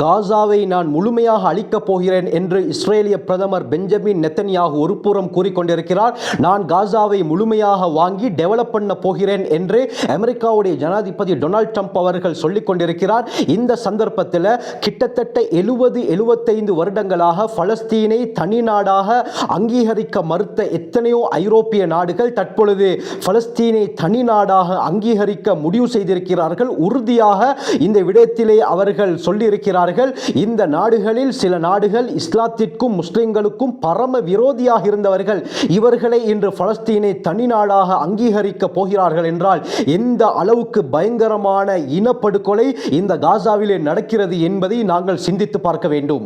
காசாவை நான் முழுமையாக அழிக்கப் போகிறேன் என்று இஸ்ரேலிய பிரதமர் பெஞ்சமின் நெத்தன்யாகு ஒருபுறம் கூறிக்கொண்டிருக்கிறார். நான் காசாவை முழுமையாக வாங்கி டெவலப் பண்ண போகிறேன் என்று அமெரிக்காவுடைய ஜனாதிபதி டொனால்ட் ட்ரம்ப் அவர்கள் சொல்லிக் கொண்டிருக்கிறார். இந்த சந்தர்ப்பத்தில் கிட்டத்தட்ட 70-75 வருடங்களாக பலஸ்தீனை தனி நாடாக அங்கீகரிக்க மறுத்த எத்தனையோ ஐரோப்பிய நாடுகள் தற்பொழுது பலஸ்தீனை தனி நாடாக அங்கீகரிக்க முடிவு செய்திருக்கிறார்கள். உறுதியாக இந்த விடயத்திலே அவர்கள் சொல்லியிருக்கிறார்கள். இந்த நாடுகளில் சில நாடுகள் இஸ்லாத்திற்கும் முஸ்லிம்களுக்கும் பரம விரோதியாக இருந்தவர்கள். இவர்களை இன்று பலஸ்தீனை தனி நாடாக அங்கீகரிக்க போகிறார்கள் என்றால் எந்த அளவுக்கு பயங்கரமான இனப்படுகொலை இந்த காசாவிலே நடக்கிறது என்பதை நாங்கள் சிந்தித்து பார்க்க வேண்டும்.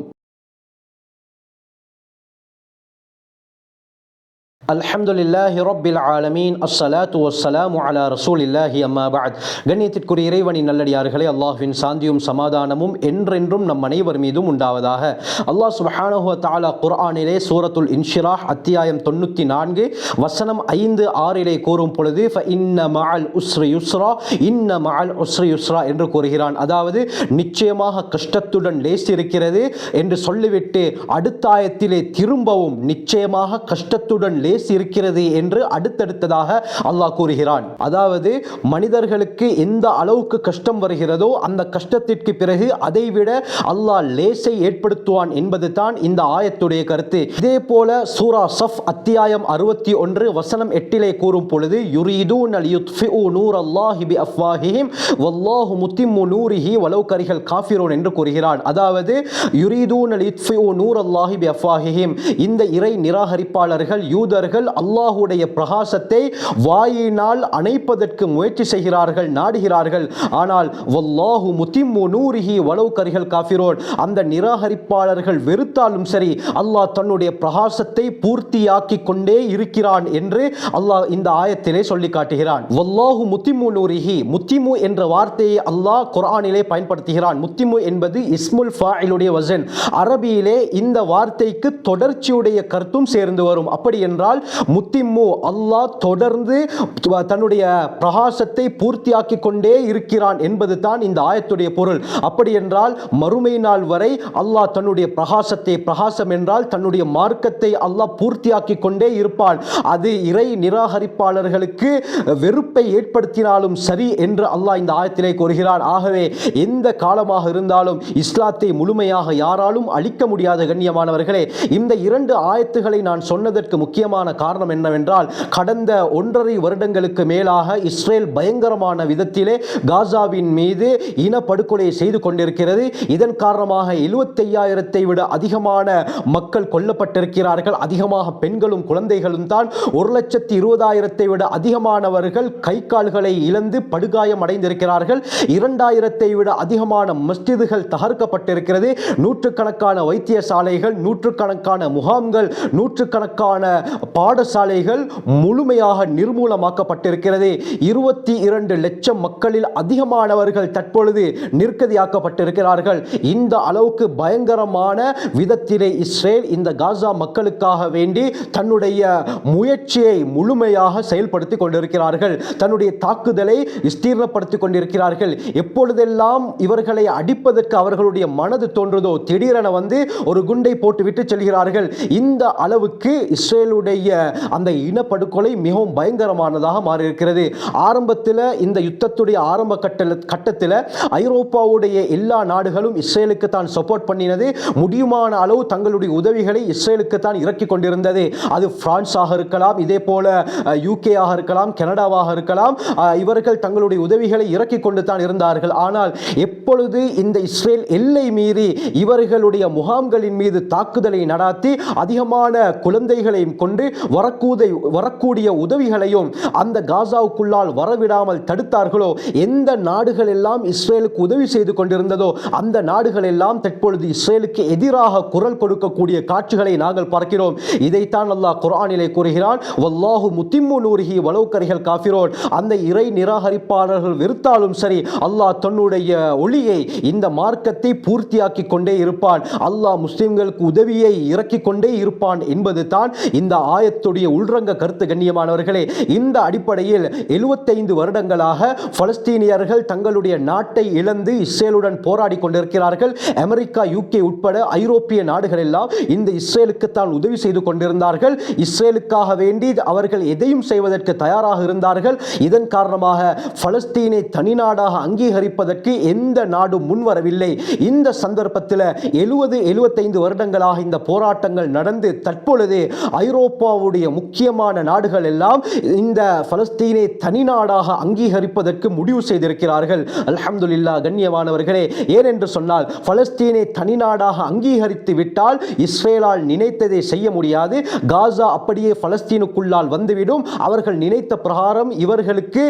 அல்ஹம்துலில்லாஹி ரப்பில் ஆலமீன் அஸ்ஸலாத்து வஸ்ஸலாமு அலா ரசூலில்லாஹி அம்மா பஅத். கண்ணியத்திற்குரிய இறைவனின் நல்லடியார்களே, அல்லாஹ்வின் சாந்தியும் சமாதானமும் என்றென்றும் நம் அனைவர் மீதும் உண்டாவதாக. அல்லாஹ் சுப்ஹானஹு வ தஆலா குர்ஆனிலே சூரத்துல் இன்ஷிராஹ் அத்தியாயம் 94 வசனம் 5-6 கூறும் பொழுது ஃபஇன்ன மஅல் உஸ்ரி யுஸ்ரா இன்ன மஅல் உஸ்ரி யுஸ்ரா என்று கூறுகிறான். அதாவது நிச்சயமாக கஷ்டத்துடன் லேசி இருக்கிறது என்று சொல்லிவிட்டு அடுத்த ஆயத்திலே திரும்பவும் நிச்சயமாக கஷ்டத்துடன் லேசி இருக்கிறது என்று அடுத்தடுத்ததாக அல்லாஹ் கூறுகிறான். அதாவது மனிதர்களுக்கு எந்த அளவுக்கு கஷ்டம் வருகிறதோ அந்த கஷ்டத்திற்கு பிறகு அதைவிட அல்லாஹ் லேசை ஏற்படுத்துவான் என்பது தான் இந்த ஆயத்துடைய கருத்து. இதே போல சூரா சஃப் அத்தியாயம் 61 வசனம் 8 கூறும் பொழுது யுரீதூன லியுத்ஃபிஉ நூரல்லாஹி பிஅஃவாஹிஹிம் வல்லாஹு முத்திம்மு நூரிஹி வலவ் கரிஹல் காஃபிரூன் என்று கூறுகிறான். அதாவது யுரீதூன லியுத்ஃபிஉ நூரல்லாஹி பிஅஃவாஹிஹிம், இந்த இறை நிராகரிப்பாளர்கள் யூதர்கள் அல்லாஹ்வுடைய பிரகாசத்தை வாயினால் அணைப்பதற்கு முயற்சி செய்கிறார்கள், நாடுகிறார்கள். ஆனால் வல்லாஹு முத்திம்மு நூரிஹி வலவ் கரிஹல் காஃபிரூன், அந்த நிராகரிப்பாளர்கள் வெறுத்தாலும் சரி அல்லாஹ் தன்னுடைய பிரகாசத்தை பூர்த்தியாக்கி கொண்டே இருக்கிறான் என்று அல்லாஹ் இந்த ஆயத்திலே சொல்லி காட்டுகிறான். வல்லாஹு முத்திம்மு நூரிஹி, முத்திமு என்ற வார்த்தையை அல்லாஹ் குர்ஆனிலே பயன்படுத்துகிறான். முத்திமு என்பது இஸ்முல் ஃபாயிலுடைய வஸன். அரபியிலே இந்த வார்த்தைக்கு தொடர்ச்சியுடைய கருத்தும் சேர்ந்து வரும். அப்படி என்றால் முத்திம்மு, அல்லாஹ் தொடர்ந்து தன்னுடைய பிரகாசத்தை பூர்த்தியாக்கி கொண்டே இருக்கிறான் என்பது தான் இந்த ஆயத்துடைய பொருள். அப்படி என்றால் மறுமை நாள் வரை அல்லாஹ் தன்னுடைய பிரகாசத்தை, பிரகாசம் என்றால் தன்னுடைய மார்க்கத்தை அல்லாஹ் பூர்த்தியாக்கி கொண்டே இருப்பான். அது இறை நிராகரிப்பாளர்களுக்கு வெறுப்பை ஏற்படுத்தினாலும் சரி என்று அல்லாஹ் இந்த ஆயத்திலே கூறுகிறான். ஆகவே எந்த காலமாக இருந்தாலும் இஸ்லாத்தை முழுமையாக யாராலும் அழிக்க முடியாத கண்ணியமானவர்களே, இந்த 2 ஆயத்துகளை நான் சொன்னதற்கு முக்கியமான காரணம் என்னவென்றால், கடந்த 1.5 வருடங்களுக்கு மேலாக இஸ்ரேல் பயங்கரமான விதத்திலே காசாவின் மீது இனப்படுகொலை செய்து கொண்டிருக்கிறது. இதன் காரணமாக 75,000 விட அதிகமான மக்கள் கொல்லப்பட்டிருக்கிறார்கள். அதிகமாக பெண்களும் குழந்தைகளும் தான். 1,20,000 விட அதிகமானவர்கள் கை கால்களை இழந்து படுகாயம் அடைந்திருக்கிறார்கள். 2,000 விட அதிகமான மஸ்ஜிதுகள் தகர்க்கப்பட்டிருக்கிறது. நூற்றுக்கணக்கான வைத்தியசாலைகள், நூற்றுக்கணக்கான முகாம்கள், நூற்றுக்கணக்கான பாடசாலைகள் முழுமையாக நிர்மூலமாக்கப்பட்டிருக்கிறது. 22 லட்சம் மக்களில் அதிகமானவர்கள் தற்பொழுது நிர்கதியாக்கப்பட்டிருக்கிறார்கள். இந்த அளவுக்கு பயங்கரமான விதத்திலே இஸ்ரேல் இந்த காசா மக்களுக்காக வேண்டி தன்னுடைய முயற்சியை முழுமையாக செயல்படுத்தி கொண்டிருக்கிறார்கள். தன்னுடைய தாக்குதலை விஸ்தீர்ணப்படுத்திக் கொண்டிருக்கிறார்கள். எப்பொழுதெல்லாம் இவர்களை அடிப்பதற்கு அவர்களுடைய மனது தோன்றுதோ திடீரென வந்து ஒரு குண்டை போட்டு விட்டு செல்கிறார்கள். இந்த அளவுக்கு இஸ்ரேலுடைய அந்த இனப்படுகொலை மிகவும் பயங்கரமானதாக மாறியிருக்கிறது. ஆரம்பத்தில் இந்த யுத்தத்துடைய ஆரம்ப கட்டத்தில் ஐரோப்பாவுடைய எல்லா நாடுகளும் இஸ்ரேலுக்கு தான் சப்போர்ட் பண்ணினது. முடியுமான அளவு தங்களுடைய உதவிகளை இஸ்ரேலுக்கு தான் இறக்கி கொண்டிருந்தது. அது பிரான்ஸாக இருக்கலாம், இதே போல யூகே ஆக இருக்கலாம், கனடாவாக இருக்கலாம். இவர்கள் தங்களுடைய உதவிகளை இறக்கி கொண்டு தான் இருந்தார்கள். ஆனால் எப்பொழுது இந்த இஸ்ரேல் எல்லை மீறி இவர்களுடைய முகாம்களின் மீது தாக்குதலை நடாத்தி அதிகமான குழந்தைகளையும் கொண்டு வரக்கூடிய உதவிகளையும் அந்த காசாவுக்குள்ளால் வரவிடாமல் தடுத்தார்களோ, எந்த நாடுகள் எல்லாம் இஸ்ரேலுக்கு உதவி செய்து கொண்டிருந்ததோ அந்த நாடுகள் எல்லாம் தற்பொழுது இஸ்ரேலுக்கு எதிராக குரல் கொடுக்கக்கூடிய காட்சிகளை நாங்கள் பார்க்கிறோம். இதைத்தான் அல்லாஹ் குர்ஆனிலே கூறுகிறான். வல்லாஹு முத்திம்மு நூரிஹி வலவ் கரிஹல் காஃபிரூன், அந்த இறை நிராகரிப்பாளர்கள் வெறுத்தாலும் சரி அல்லாஹ் தன்னுடைய ஒளியை, இந்த மார்க்கத்தை பூர்த்தியாக்கி கொண்டே இருப்பான். அல்லாஹ் முஸ்லிம்களுக்கு உதவியை இறக்கி கொண்டே இருப்பான் என்பது தான் இந்த ஆயத்துடைய உள்ரங்க கருத்து கண்ணியமானவர்களே. இந்த அடிப்படையில் 75 வருடங்களாக பலஸ்தீனியர்கள் தங்களுடைய நாட்டை இழந்து இஸ்ரேலுடன் போராடி கொண்டிருக்கிறார்கள். அமெரிக்கா, யூகே உட்பட ஐரோப்பிய நாடுகள் எல்லாம் இந்த இஸ்ரேலுக்கு தான் உதவி செய்து கொண்டிருந்தார்கள். இஸ்ரேலுக்காக வேண்டி அவர்கள் எதையும் செய்வதற்கு தயாராக இருந்தார்கள். இதன் காரணமாக பலஸ்தீனை தனிநாடாக அங்கீகரிப்பதற்கு எந்த நாடும் முன்வரவில்லை. இந்த சந்தர்ப்பத்தில் 70-75 வருடங்களாக இந்த போராட்டங்கள் நடந்து தற்பொழுது ஐரோப்பாவுடைய முக்கியமான நாடுகள் எல்லாம் இந்த பலஸ்தீனை தனிநாடாக அங்கீகரிப்பதற்கு முடிவு செய்திருக்கிறார்கள். அல்ஹம்துலில்லாஹ் கண்ணியமானவர்களே. ஏனென்று சொன்னால் பலஸ்தீனை தனிநாடாக அங்கீகரித்து விட்டால் இஸ்ரேலால் நினைத்ததை செய்ய முடியாது. காசா அப்படியே பலஸ்தீனுக்குள்ளால் வந்துவிடும். அவர்கள் நினைத்த பிரகாரம் இவர்களுக்கு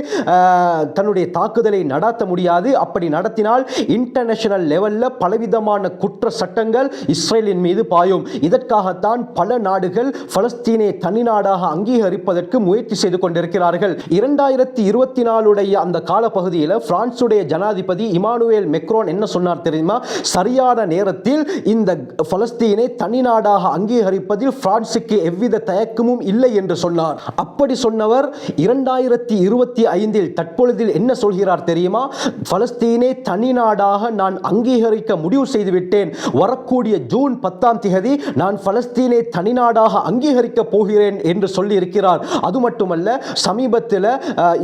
தன்னுடைய தாக்குதலை நடாத்த முடியாது. அப்படி நடத்தினால் இன்டர்நேஷனல் லெவலில் பலவிதமான குற்ற சட்டங்கள் இஸ்ரேலின் மீது பாயும். இதற்காகத்தான் பல நாடுகள் பலஸ்தீனை தனிநாடாக அங்கீகரிப்பதற்கு முயற்சி செய்து கொண்டிருக்கிறார்கள். 2024 அந்த காலப்பகுதியில் பிரான்சுடைய ஜனாதிபதி இமானுவேல் மெக்ரோன் என்ன சொன்னார் தெரியுமா? சரியான நேரத்தில் இந்த பலஸ்தீனை தனிநாடாக அங்கீகரிப்பதில் பிரான்சுக்கு எவ்வித தயக்கமும் இல்லை என்று சொன்னார். அப்படி சொன்னவர் 2025 தற்பொழுதில் என்ன சொல்கிறார் தெரியுமா? பலஸ்தீனை தனிநாடாக நான் அங்கீகரிக்க முடிவு செய்துவிட்டேன். வரக்கூடிய ஜூன் 10ஆம் தேதி நான் பலஸ்தீனை தனிநாடாக அங்கீகரிக்க போகிறேன் என்று சொல்லி இருக்கிறார். அது மட்டுமல்ல, சமீபத்தில்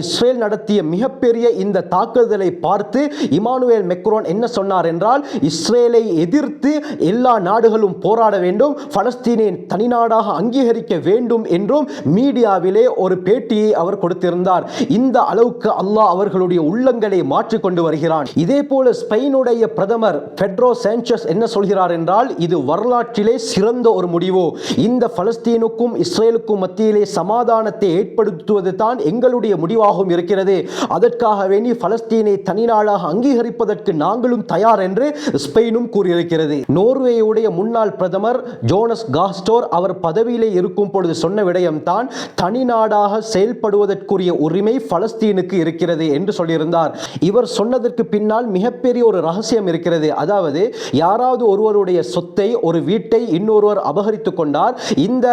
இஸ்ரேல் நடத்திய மிகப்பெரிய இந்த தாக்குதலை பார்த்து இமானுவேல் மெக்ரோன் என்ன சொன்னார் என்றால், இஸ்ரேலை எதிர்த்து எல்லா நாடுகளும் போராட வேண்டும், பலஸ்தீனை தனிநாடாக அங்கீகரிக்க வேண்டும் என்றும் மீடியாவிலே ஒரு பேட்டியை அவர் கொடுத்திருந்தார். இந்த அளவுக்கு அல்லாஹ் அவர்களுடைய உள்ளங்களை மாற்றிக்கொண்டு வருகிறான். இதே போல ஸ்பெயினுடைய பிரதமர் பெட்ரோ சாnchez என்ன சொல்கிறார் என்றால், இது வரலாற்றிலே சிறந்த ஒரு முடிவு. இந்த பலஸ்தீனுக்கும் இஸ்ரேலுக்கும் மத்தியிலே சமாதானத்தை ஏற்படுத்துவது தான் எங்களுடைய முடிவாகவும் இருக்கிறது. அதற்காக வேண்டி பலஸ்தீனை தனிநாடாக அங்கீகரிப்பதற்கு நாங்களும் தயார் என்று ஸ்பெயினும் கூறியிருக்கிறது. நோர்வேயுடைய முன்னாள் பிரதமர் ஜோனஸ் காஸ்டோர் அவர் பதவியிலே இருக்கும் பொழுது சொன்ன விடயம் தான், தனிநாடாக செயல்படுவதற்குரிய உரிமை பலஸ்தீனுக்கு இருக்கிறது என்று சொல்லியிருந்தார். இவர் சொன்னதற்கு பின்னால் மிகப்பெரிய ஒரு ரகசியம் இருக்கிறது. அதாவது, யாராவது ஒருவருடைய சொத்தை, ஒரு வீட்டை இன்னொருவர் அபகரித்துக் கொண்டார், இந்த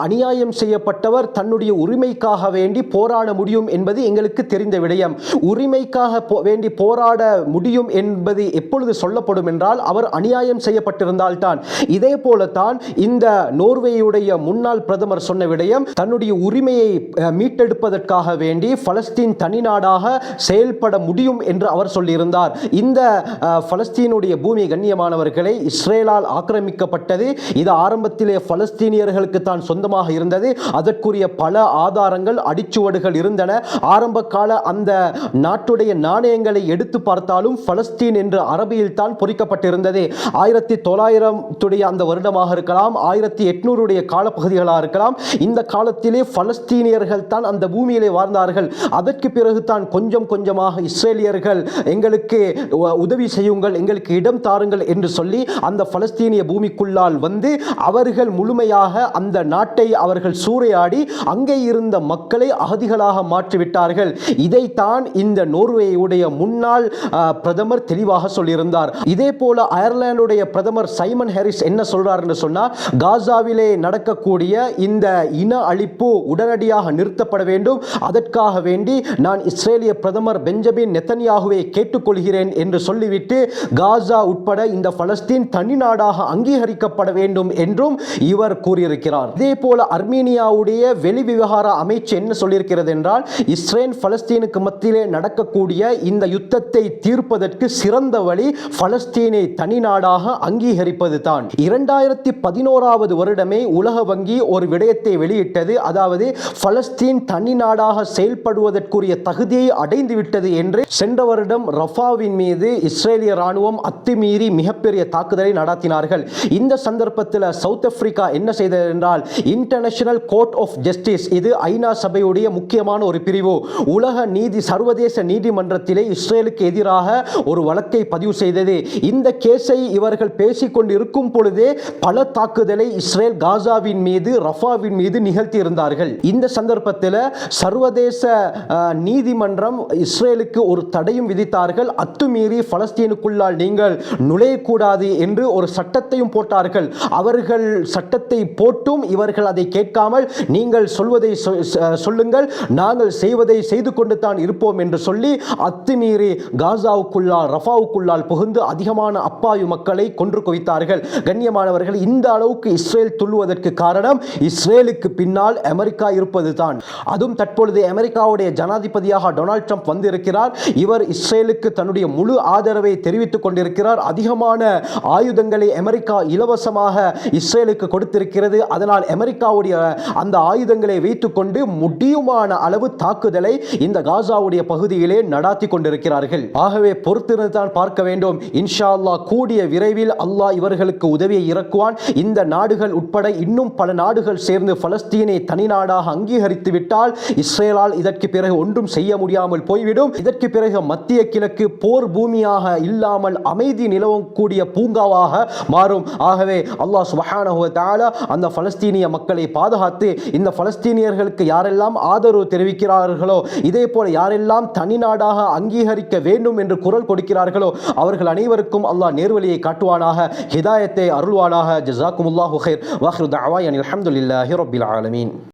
அநியாயம் செய்யப்பட்டவர் தன்னுடைய உரிமைக்காக வேண்டி போராட முடியும் என்பது எங்களுக்கு தெரிந்த விடயம். உரிமைக்காக வேண்டி போராட முடியும் என்பது எப்பொழுது சொல்லப்படும் என்றால், அவர் அநியாயம் செய்யப்பட்டிருந்தால் தான். இதே போலத்தான் இந்த நோர்வேயுடைய முன்னாள் பிரதமர் சொன்ன விடயம், தன்னுடைய உரிமையை மீட்டெடுப்பதற்காக வேண்டி பலஸ்தீன் தனிநாடாக செயல்பட முடியும் என்று அவர் சொல்லியிருந்தார். இந்த பலஸ்தீனுடைய பூமி கண்ணியமானவர்களை இஸ்ரேலால் ஆக்கிரமிக்கப்பட்டது. இது ஆரம்பத்திலே பலஸ்தீனியர்களுக்கு தான் சொந்தமாக இருந்தது. அதற்குரிய பல ஆதாரங்கள், அடிச்சுவடுகள் இருந்தன. ஆரம்ப கால அந்த நாட்டுடைய நாணயங்களை எடுத்து பார்த்தாலும் பலஸ்தீன் என்று அரபியில் தான் பொறிக்கப்பட்டிருந்தது. 1900 அந்த வருடமாக இருக்கலாம், 1800 காலப்பகுதிகளாக இருக்கலாம். இந்த காலத்திலே பலஸ்தீனியர்கள் தான் அந்த பூமியிலே வாழ்ந்தார்கள். அதற்கு பிறகு தான் கொஞ்சம் கொஞ்சமாக இஸ்ரேலியர்கள் எங்களுக்கு உதவி செய்யுங்கள், எங்களுக்கு இடம் தாருங்கள் என்று சொல்லி அந்த பலஸ்தீனிய பூமிக்குள்ளால் வந்து அவர்கள் முழுமையாக அந்த நாட்டை அவர்கள் சூறையாடி அங்கே இருந்த மக்களை அகதிகளாக மாற்றிவிட்டார்கள். இதைத்தான் இந்த நோர்வேயுடைய முன்னாள் பிரதமர் தெளிவாக சொல்லியிருந்தார். இதே போல அயர்லாந்துடைய பிரதமர் சைமன் ஹாரிஸ் என்ன சொல்றார் என்று சொன்னால், காசாவிலே நடக்கக்கூடிய இந்த இன அழிப்பு உடனடியாக நிறுத்தப்பட வேண்டும். அதற்காக வேண்டி நான் இஸ்ரேலிய பிரதமர் பெஞ்சமின் நெத்தன்யாகுவை கேட்டுக்கொள்கிறேன் என்று சொல்லிவிட்டு காசா உட்பட இந்த பலஸ்தீன் தனிநாடாக அங்கீகரிக்கப்பட வேண்டும் என்றும் இவர் கூறியிருக்கிறார். இதே போல அர்மீனியாவுடைய வெளிவிவகார அமைச்சு என்ன சொல்லியிருக்கிறது என்றால், இஸ்ரேல் பலஸ்தீனுக்கு மத்தியிலே நடக்கக்கூடிய இந்த யுத்தத்தை தீர்ப்பதற்கு சிறந்த வழி பலஸ்தீனை தனிநாடாக அங்கீகரிப்பது தான். 2011 வருடமே உலக வங்கி ஒரு விடயத்தை வெளியிட்டது. அதாவது, பலஸ்தீன் தனிநாடாக செயல்படுவதற்குரிய தகுதியை அடைந்து விட்டது என்று. சென்ற வருடம் ரஃபாவின் மீது இஸ்ரேலிய ராணுவம் அத்துமீறி மிகப்பெரிய தாக்குதலை நடத்தினார்கள். இந்த சந்தர்ப்பத்தில் சவுத் ஆப்பிரிக்கா என்ன செய்தது என்றால், இன்டர்நேஷனல் கோர்ட் ஆஃப் ஜஸ்டிஸ், இது ஐநா சபையுடைய முக்கியமான ஒரு பிரிவு, உலக நீதி சர்வதேச நீதிமன்றத்திலே இஸ்ரேலுக்கு எதிராக ஒரு வழக்கை பதிவு செய்தது. இந்த கேஸை இவர்கள் பேசிக்கொண்டு இருக்கும் பொழுதே பல தாக்குதலை இஸ்ரேல் காசாவின் மீது, ரஃபாவின் மீது நிகழ்த்தி இருந்தார்கள். இந்த சந்தர்ப்பத்தில் சர்வதேச நீதிமன்றம் இஸ்ரேலுக்கு ஒரு தடையும் விதித்தார்கள். அத்துமீறி பலஸ்தீனுக்குள்ளால் நீங்கள் நுழையக்கூடாது என்று ஒரு சட்டத்தையும் போட்டார்கள். அவர்கள் சட்டத்தை போட்டும் இவர்கள் அதை கேட்காமல் நீங்கள் சொல்வதை சொல்லுங்கள், நாங்கள் செய்வதை செய்து கொண்டு தான் இருப்போம் என்று சொல்லி அத்துமீறி காசாவுக்குள்ளால் ரஃபாவுக்குள்ளால் புகுந்து அதிகமான அப்பாவி மக்களை கொன்று குவித்தார்கள். கண்ணியமானவர்கள், இந்த அளவுக்கு இஸ்ரேல் துள்ளுவதற்கு காரணம் இஸ்ரேலுக்கு பின்னால் அமெரிக்கா இருப்பது தான். அதுவும் தற்பொழுது அமெரிக்காவுடைய ஜனாதிபதியாக டொனால்ட் ட்ரம்ப் வந்திருக்கிறார். இவர் இஸ்ரேலுக்கு தன்னுடைய முழு ஆதரவை தெரிவித்துக் கொண்டிருக்கிறார். அதிகமான ஆயுதங்களை அமெரிக்கா இலவசமாக இஸ்ரேலுக்கு கொடுத்திருக்கிறது. அதனால் அமெரிக்காவுடைய அந்த ஆயுதங்களை வைத்துக்கொண்டு முடியுமான அளவு தாக்குதலை இந்த காசாவுடைய பகுதியிலே நடாத்தி கொண்டிருக்கிறார்கள். ஆகவே பொறுத்திருந்து தான் பார்க்க வேண்டும். இன்ஷா அல்லாஹ் கூடிய விரைவில் அல்லாஹ் இவர்களுக்கு உதவியை இறக்குவான். இந்த நாடுகள் உட்பட இன்னும் பல நாடுகள் சேர்ந்து பலஸ்தீனை தனி நாடாக அங்கீகரித்து விட்டால் இஸ்ரேலால் இதற்கு பிறகு ஒன்றும் செய்ய முடியாமல் போய்விடும். இதற்கு பிறகு மத்திய கிழக்கு போர் பூமியாக இல்லாமல் அமைதி நிலவக்கூடிய பூங்காவாக மாறும். ஆகவே அல்லாஹ் சுப்ஹானஹு வ தஆலா அந்த பலஸ்தீனிய மக்களை பாதுகாத்து இந்த பலஸ்தீனியர்களுக்கு யாரெல்லாம் ஆதரவு தெரிவிக்கிறார்களோ, இதே போல யாரெல்லாம் தனி நாடாக அங்கீகரிக்க வேண்டும் என்று குரல் கொடுக்கிறார்களோ அவர்கள் அனைவருக்கும் அல்லாஹ் நேர்வழியை காட்டுவானாக, ஹிதாயத்தை அருள்வானாக. ஜஸாக்குமுல்லாஹு கைர். வாஹிரு தஅவானா அல்ஹம்துலில்லாஹி ரப்பில் ஆலமீன்.